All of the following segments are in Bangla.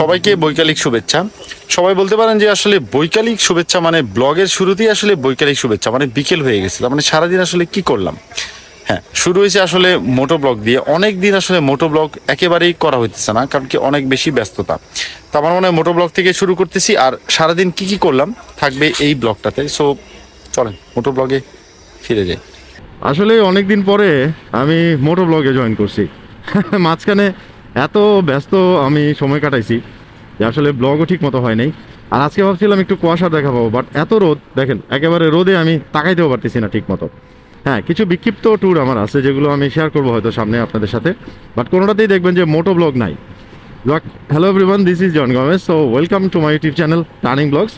সবাইকে বৈকালিক শুভেচ্ছা। সবাই বলতে পারেন যে আসলে বৈকালিক শুভেচ্ছা মানে ব্লগের শুরুতেই আসলে বৈকালিক শুভেচ্ছা মানে বিকেল হয়ে গেছে, তার মানে সারাদিন আসলে কি করলাম। হ্যাঁ, শুরু হয়েছে আসলে মোটো ব্লগ দিয়ে। অনেক দিন আসলে মোটো ব্লগ একেবারেই করা হইতেছে না, কারণ কি অনেক বেশি ব্যস্ততা। তো আমার মনে হয় মোটো ব্লগ থেকে শুরু করতেছি, আর সারাদিন কি কি করলাম থাকবে এই ব্লগটাতে। সো চলেন মোটো ব্লগে ফিরে যাই। আসলে অনেক দিন পরে আমি মোটো ব্লগে জয়েন করছি। মাঝখানে এত ব্যস্ত আমি সময় কাটাইছি যে আসলে ব্লগও ঠিক মতো হয় নাই। আর আজকে ভাবছিলাম একটু কুয়াশা দেখা পাবো, বাট এত রোদ, দেখেন একেবারে রোদে আমি তাকাইতেও পারতেছি না ঠিক মতো। হ্যাঁ, কিছু বিক্ষিপ্ত ট্যুর আমার আছে যেগুলো আমি শেয়ার করবো হয়তো সামনে আপনাদের সাথে, বাট কোনোটাতেই দেখবেন যে মোটো ব্লগ নাই। Hello everyone, this is John Gomez. So welcome to my YouTube channel turning blogs.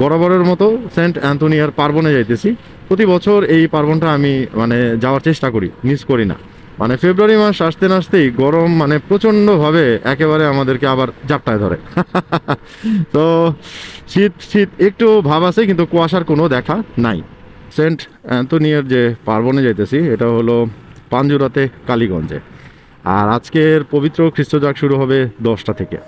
বরাবরের মতো সেন্ট অ্যান্থনিয়ার পার্বণে যাইতেছি। প্রতি বছর এই পার্বণটা আমি যাওয়ার চেষ্টা করি, মিস করি না। ফেব্রুয়ারি মাস আসতে না আসতেই গরম প্রচণ্ডভাবে একেবারে আমাদেরকে আবার জাপটায় ধরে। তো শীত শীত একটু ভাব আছে, কিন্তু কুয়াশার কোনো দেখা নাই। সেন্ট অ্যান্থনিয়ার যে পার্বণে যাইতেছি এটা হলো পাঞ্জুরাতে, কালীগঞ্জে। আর আজকের পবিত্র খ্রিস্টজাগ শুরু হবে 10টা থেকে।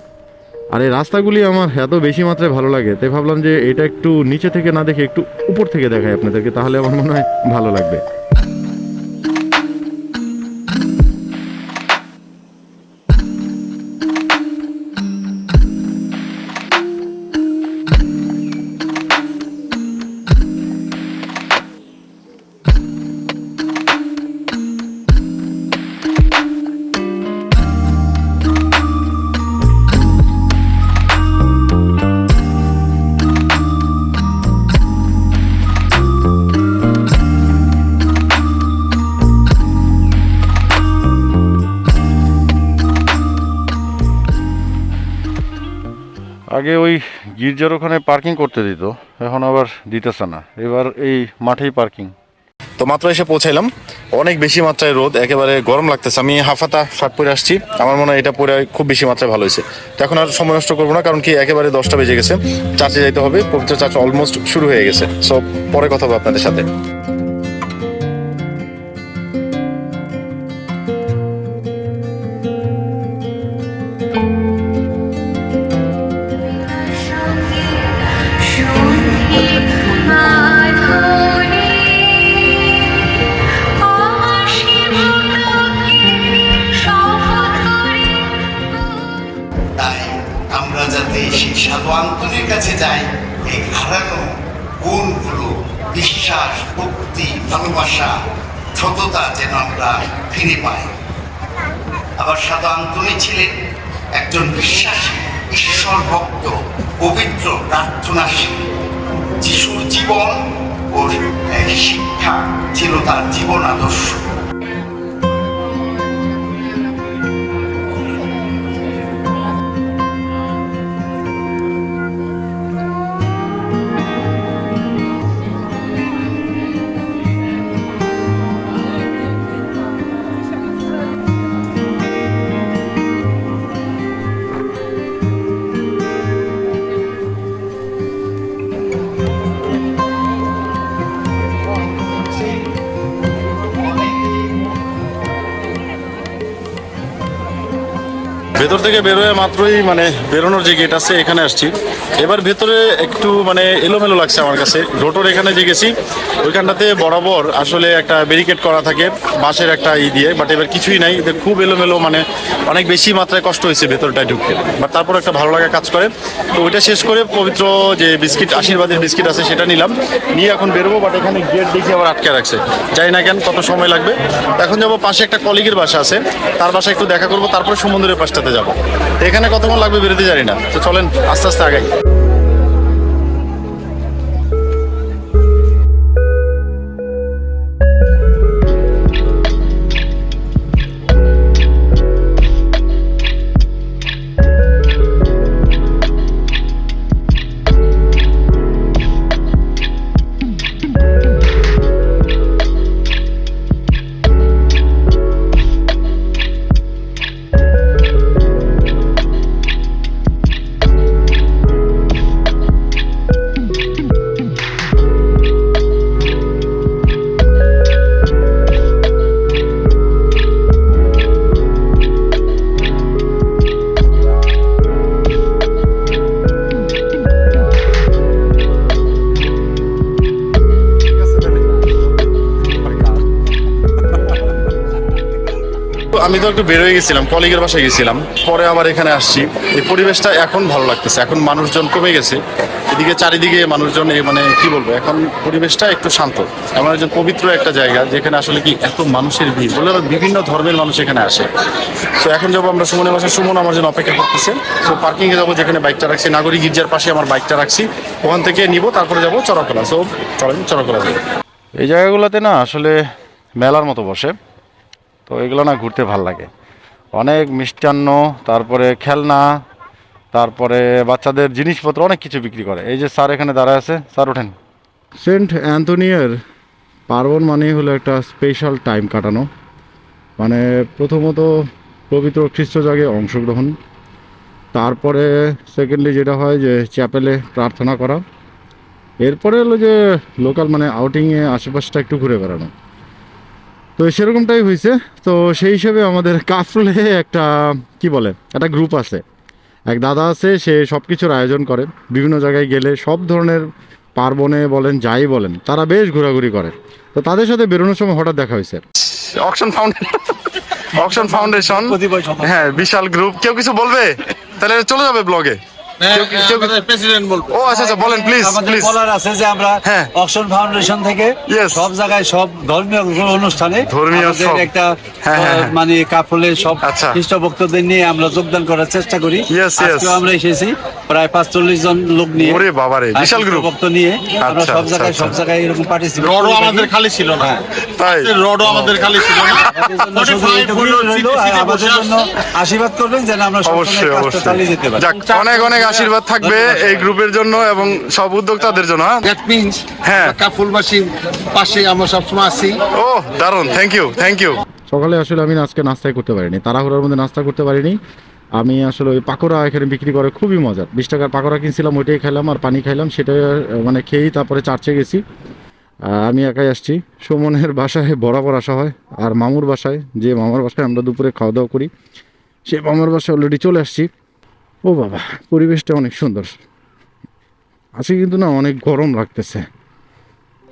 আর এই রাস্তাগুলি আমার এত বেশি মাত্রায় ভালো লাগে, তাই ভাবলাম যে এটা একটু নিচে থেকে না দেখে একটু উপর থেকে দেখাই আপনাদেরকে, তাহলে আমার মনে হয় ভালো লাগবে। আগে ওই গির্জার ওখানে পার্কিং করতে দিত, এখন আবার দিতেছে না, এবার এই মাঠেই পার্কিং। তো মাত্র এসে পৌঁছাইলাম, অনেক বেশি মাত্রায় রোদ, একেবারে গরম লাগতেছে। আমি হাফাতা শার্ট পরে আসছি, আমার মনে হয় এটা পরে খুব বেশি মাত্রায় ভালো হয়েছে। তো এখন আর সময় নষ্ট করবো না, কারণ কি একেবারে 10টা বেজে গেছে, চার্চে যাইতে হবে। পবিত্র চার্চ অলমোস্ট শুরু হয়ে গেছে। সো পরে কথা হবে আপনাদের সাথে। সাধু আন্তনির কাছে যাই, এই হারানো গুণগুলো, বিশ্বাস, ভক্তি, ভালোবাসা, সততা যেন আমরা ফিরে পাই। আবার সাধু আন্তনি ছিলেন একজন বিশ্বাসী, ঈশ্বর ভক্ত, পবিত্র, প্রার্থনাশীল। যিশুর জীবন ও শিক্ষা ছিল তার জীবন আদর্শ। ভেতর থেকে বেরোয় মাত্রই বেরোনোর যে গেট আছে এখানে আসছি। এবার ভেতরে একটু এলোমেলো লাগছে আমার কাছে। রোটোর এখানে যে গেছি ওইখানটাতে বরাবর আসলে একটা ব্যারিকেড করা থাকে বাঁশের একটা দিয়ে, বাট এবার কিছুই নাই, এদের খুব এলোমেলো, অনেক বেশি মাত্রায় কষ্ট হয়েছে ভেতরটায় ঢুকতে। বাট তারপর একটা ভালো লাগা কাজ করে। তো ওইটা শেষ করে পবিত্র যে বিস্কিট, আশীর্বাদের বিস্কিট আছে সেটা নিলাম, নিয়ে এখন বেরোবো। বাট এখানে গেট দেখে আবার আটকে রাখছে, জানি না কেন কত সময় লাগবে। এখন যাবো পাশে একটা কলিগের বাসা আছে, তার বাসায় একটু দেখা করবো, তারপরে সমুদ্রের পাশটাতে যাবো। এখানে কতক্ষণ লাগবে বেরোতে জানি না, তো চলেন আস্তে আস্তে আগাই। আমি তো একটু বের হয়ে গেছিলাম, কলিগের বাসায় গেছিলাম, পরে আবার এখানে আসছি। এই পরিবেশটা এখন ভালো লাগতেছে, এখন মানুষজন কমে গেছে, এদিকে চারিদিকে মানুষজন মানে কি বলবো, এখন পরিবেশটা একটু শান্ত। এমন একজন পবিত্র একটা জায়গা যেখানে আসলে কি এত মানুষের ভিড়, বলে বিভিন্ন ধর্মের মানুষ এখানে আসে। তো এখন যাবো আমরা সুমনের বাসায়, সুমন আমার জন্য অপেক্ষা করতেছে। তো পার্কিংয়ে যাবো, যেখানে বাইকটা রাখছি, নাগরিক গির্জার পাশে আমার বাইকটা রাখছি, ওখান থেকে নিব, তারপরে যাবো চড়কলা। সো চলেন চড়কলা যাবো। এই জায়গাগুলোতে না আসলে মেলার মতো বসে, তো এগুলো না ঘুরতে ভাল লাগে। অনেক মিষ্টান্ন, তারপরে খেলনা, তারপরে বাচ্চাদের জিনিসপত্র, অনেক কিছু বিক্রি করে। এই যে স্যার এখানে দাঁড়ায় আছে, স্যার ওঠেন। সেন্ট অ্যান্থনিয়ার পার্বণ মানে হলো একটা স্পেশাল টাইম কাটানো, মানে প্রথমত পবিত্র খ্রিস্ট জাগে অংশগ্রহণ, তারপরে সেকেন্ডলি যেটা হয় যে চ্যাপেলে প্রার্থনা করা, এরপরে হলো যে লোকাল মানে আউটিংয়ে আশেপাশটা একটু ঘুরে বেড়ানো। তো সেরকমটাই হয়েছে। তো সেই হিসেবে আমাদের কাফরুলে একটা কি বলে একটা গ্রুপ আছে, এক দাদা আছে, সে সব কিছুর আয়োজন করে। বিভিন্ন জায়গায় গেলে সব ধরনের পার্বণে বলেন যাই বলেন, তারা বেশ ঘোরাঘুরি করে। তো তাদের সাথে বেরোনোর সময় হঠাৎ দেখা হয়েছে। অকশন ফাউন্ডেশন, হ্যাঁ বিশাল গ্রুপ। কেউ কিছু বলবে তাহলে চলে যাবে ব্লগে। প্রেসিডেন্ট বলবো। ও আচ্ছা আচ্ছা, বলেন প্লিজ আমাদের প্লিজ। বলার আছে যে আমরা হ্যাঁ। অকশন ফাউন্ডেশন থেকে Yes. সব জায়গায় সব ধর্মীয় অনুষ্ঠানে ধর্মীয় আমাদের সব। একটা হ্যাঁ, হ্যাঁ, হ্যাঁ। মানে কাফলে সব আচ্ছা। খ্রিস্ট ভক্তদের নিয়ে আমরা যোগদান করার চেষ্টা করি। Yes, yes. আজকেও আমরা এসেছি প্রায় 45 জন লোক নিয়ে। ওরে বাবারে, আর বিশাল খ্রিস্ট গ্রুপ। ভক্ত নিয়ে আমরা আচ্ছা, সব জায়গায় আচ্ছা, সব জায়গায় এরকম পার্টিসিপেট রডও আমাদের খালি ছিল না। তাই রডও আমাদের খালি ছিল না। আমাদের জন্য আশীর্বাদ করবেন যেন আমরা সব অবশ্যই কাজটা চালিয়ে যেতে পারি। যাক, অনেক অনেক আশীর্বাদ থাকবে এই গ্রুপের জন্য এবং সব উদ্যোক্তাদের জন্য। হ্যাঁ দ্যাট মিন্স হ্যাঁ। কাফুলবাসীর পাশে আমরা সবসময় আছি। ও দারুণ, থ্যাংক ইউ থ্যাংক ইউ। সকালে আসলে আমি আজকে নাস্তাই করতে পারিনি, তাড়াহুড়োর মধ্যে নাস্তা করতে পারিনি। আমি আসলে ওই পাকোড়া এখানে বিক্রি করে, খুবই মজার। 20 টাকার পাকোড়া কিনছিলাম, ওইটাই খাইলাম আর পানি খাইলাম, সেটা মানে খেয়েই তারপরে চার্চে গেছি। আমি একাই আসছি। সুমনের বাসায় বরাবর আসা হয়, আর মামুর বাসায়, যে মামার বাসায় আমরা দুপুরে খাওয়া দাওয়া করি, সে মামার বাসায় অলরেডি চলে আসছি। ও বাবা, পরিবেশটা অনেক সুন্দর আছে, কিন্তু না অনেক গরম লাগতেছে,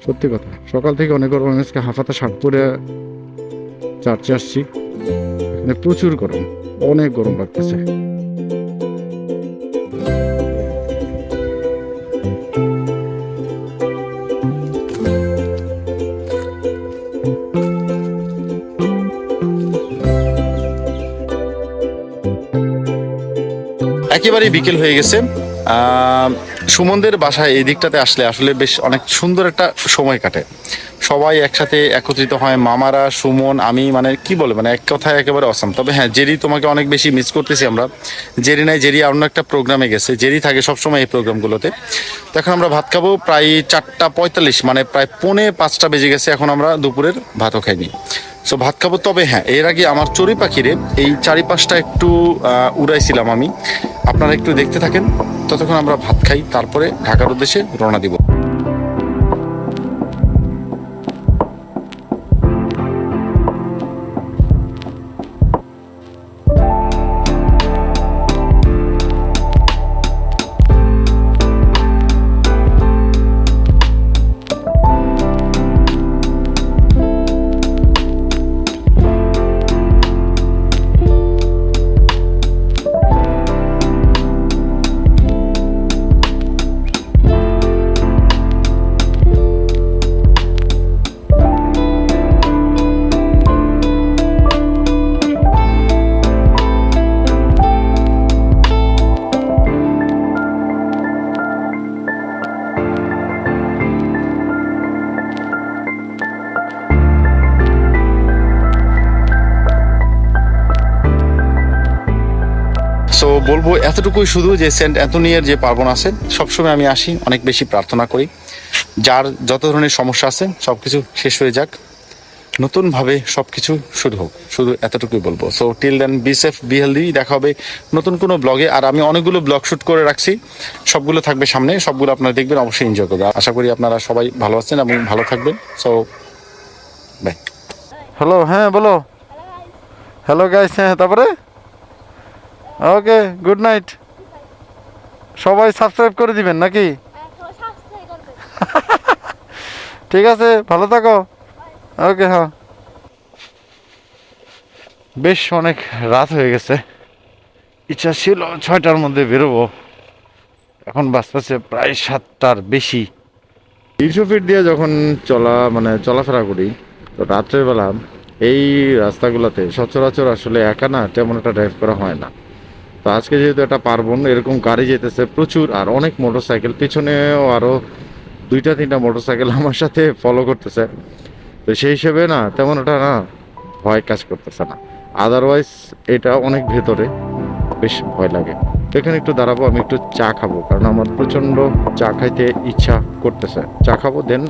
সত্যি কথা। সকাল থেকে অনেক গরম, আজকে হাফাতা শার্ট পরে চার্চে আসছি, এখানে প্রচুর গরম, অনেক গরম লাগতেছে। একেবারেই বিকেল হয়ে গেছে। সুমনদের বাসায় এই দিকটাতে আসলে আসলে বেশ অনেক সুন্দর একটা সময় কাটে, সবাই একসাথে একত্রিত হয়, মামারা, সুমন, আমি, মানে কি বলে, মানে এক কথায় একেবারে অসাম। তবে হ্যাঁ, জেরি তোমাকে অনেক বেশি মিস করতেছি আমরা। জেরি নাই, জেরি অন্য একটা প্রোগ্রামে গেছে, জেরি থাকে সবসময় এই প্রোগ্রামগুলোতে। তো এখন আমরা ভাত খাবো প্রায় 4:45, মানে প্রায় 4:45 বেজে গেছে, এখন আমরা দুপুরের ভাতও খাইনি। সো ভাত খাবো। তবে হ্যাঁ, এর আগে আমার চড়ুই পাখিরে এই চারিপাশটা একটু উড়াইছিলাম আমি, আপনারা একটু দেখতে থাকেন। ততক্ষণ আমরা ভাত খাই, তারপরে ঢাকার উদ্দেশ্যে রওনা দিব। সো বলবো এতটুকুই শুধু, যে সেন্ট অ্যান্থনিয়ার যে পার্বণ আছে, সবসময় আমি আসি, অনেক বেশি প্রার্থনা করি, যার যত ধরনের সমস্যা আছে সব কিছু শেষ হয়ে যাক, নতুনভাবে সব কিছু শুরু হোক, শুধু এতটুকুই বলবো। So till then, be safe, be healthy, দেখা হবে নতুন কোনো ব্লগে। আর আমি অনেকগুলো ব্লগ শ্যুট করে রাখছি, সবগুলো থাকবে সামনে, সবগুলো আপনারা দেখবেন, অবশ্যই এনজয় করবেন। আশা করি আপনারা সবাই ভালো আছেন এবং ভালো থাকবেন। So by. হ্যালো, হ্যাঁ বলো। হ্যালো গাইস, হ্যাঁ তারপরে ওকে, গুড নাইট। সবাই সাবস্ক্রাইব করে দিবেন নাকি? ঠিক আছে, ভালো থাকো। ওকে, হ্যাঁ। বেশ অনেক রাত হয়ে গেছে, ইচ্ছা ছিল 6টার মধ্যে বেরোবো, এখন বাজতেছে প্রায় 7টার বেশি। 300 ফিট দিয়ে যখন চলাফেরা করি, তো রাত্রের বেলা এই রাস্তাগুলোতে সচরাচর আসলে একা না তেমন একটা ড্রাইভ করা হয় না। তো আজকে যেহেতু একটা পার্বণ, এরকম গাড়ি যেতেছে প্রচুর, আর অনেক মোটরসাইকেল, পিছনেও আরো 2-3টা মোটরসাইকেল আমার সাথে ফলো করতেছে। তো সেই হিসেবে না তেমন একটা না ভয় কাজ করতেছে না, আদারওয়াইজ এটা অনেক ভেতরে, বেশ ভয় লাগে। তো এখানে একটু দাঁড়াবো, আমি একটু চা খাবো, কারণ আমার প্রচন্ড চা খাইতে ইচ্ছা করতেছে। চা খাবো, দেন